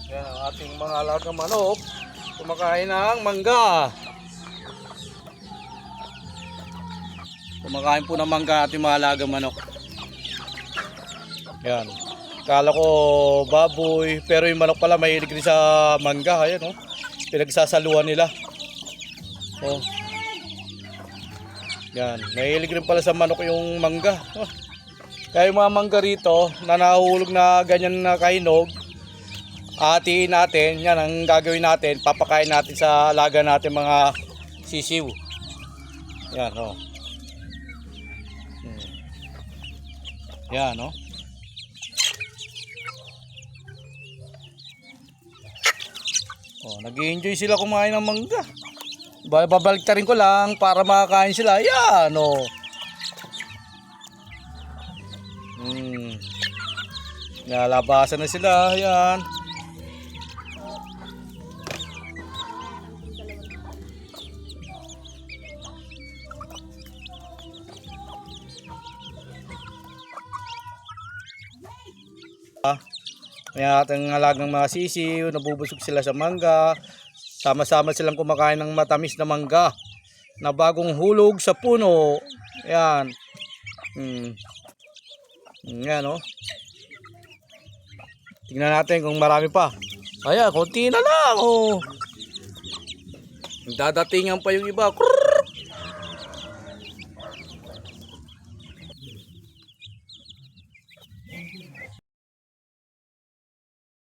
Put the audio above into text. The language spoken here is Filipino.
Yan ang ating mga alagang manok. Kumakain ng mangga. Kumakain po ng mangga ating mga alagang manok. Yan. Kala ko baboy, pero yung manok pala mahilig rin sa mangga. Ayan, oh. Pinagsasaluan nila. Oh. Yan. Mahilig rin pala sa manok yung mangga. Oh. Kaya yung mga mangga rito na nahulog na ganyan na kainog, hatiin natin. Yan ang gagawin natin. Papakain natin sa alaga natin mga sisiw. Yan, oh. Yan, oh. Oh, nag-i-enjoy sila kumain ng mangga. Babaliktarin ko lang para makakain sila. Yan, oh. Nalabasan na sila. Yan. May ating alagang mga sisiw, nabubusog sila sa mangga. Sama-sama silang kumakain ng matamis na mangga na bagong hulog sa puno. Yan. Yan, oh. Tingnan natin kung marami pa. Ayan, konti na lang, oh. Dadatingan pa yung iba.